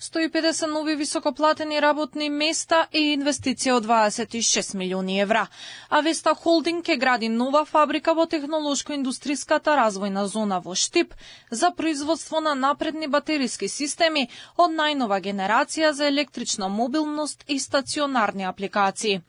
150 нови високоплатени работни места и инвестиција од 26 милиони евра. Авеста Холдинг ќе гради нова фабрика во технолошко-индустриската развојна зона во Штип за производство на напредни батериски системи од најнова генерација за електрична мобилност и стационарни апликации.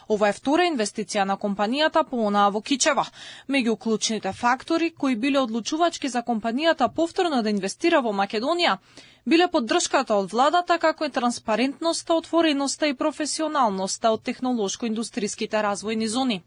Ова е втора инвестиција на компанијата по онаа во Кичево. Меѓу клучните фактори кои биле одлучувачки за компанијата повторно да инвестира во Македонија биле поддршката од владата, како и транспарентноста, отвореноста и професионалноста од технолошко-индустриските развојни зони.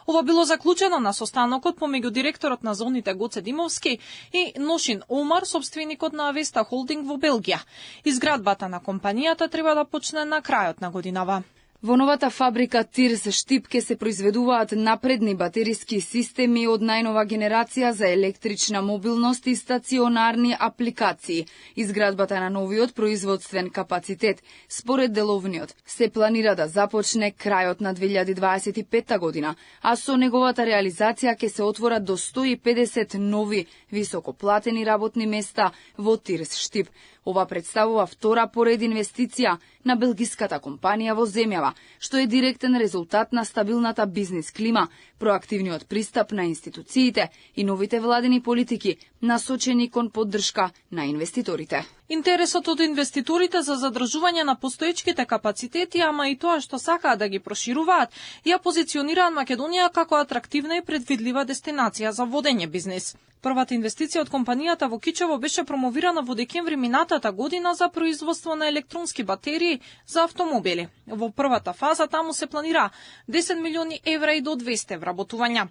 Ова било заклучено на состанокот помеѓу директорот на зоните Гоце Димовски и Ношин Омар, собственикот на Авеста Холдинг во Белгија. Изградбата на компанијата треба да почне на крајот на годинава. Во новата фабрика ТИРС Штип ке се произведуваат напредни батериски системи од најнова генерација за електрична мобилност и стационарни апликации. Изградбата на новиот производствен капацитет, според деловниот, се планира да започне крајот на 2025 година, а со неговата реализација ке се отворат до 150 нови високоплатени работни места во ТИРС Штип. Ова представува втора поред инвестиција на белгиската компанија во земјава, што е директен резултат на стабилната бизнис клима, проактивниот пристап на институциите и новите владени политики насочени кон поддршка на инвеститорите. Интересот од инвеститорите за задржување на постоечките капацитети, ама и тоа што сакаат да ги прошируваат, ја позиционираат Македонија како атрактивна и предвидлива дестинација за водење бизнис. Првата инвестиција од компанијата во Кичево беше промовирана во декември минатата година за производство на електронски батерии за автомобили. Во првата фаза таму се планира 10 милиони евра и до 200 вработувања.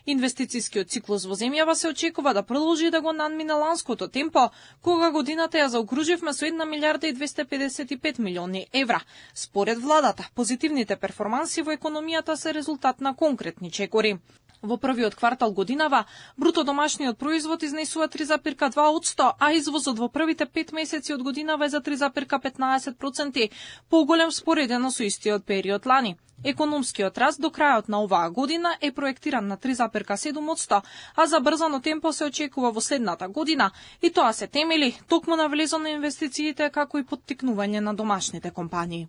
Инвестицискиот циклус во земјава се очекува да продолжи да го надмине ланското темпо, кога годината ја заокруживме со 1 милиарда и 255 милиони евра. Според владата, позитивните перформанси во економијата се резултат на конкретни чекори. Во првиот квартал годинава, бруто домашниот производ изнесува 3,2%, а извозот во првите 5 месеци од годинава е за 3,15% поголем споредено со истиот период лани. Економскиот раст до крајот на оваа година е проектиран на 3,7%, а за брзано темпо се очекува во следната година, и тоа се темели токму на влезот на инвестициите како и поттикнување на домашните компании.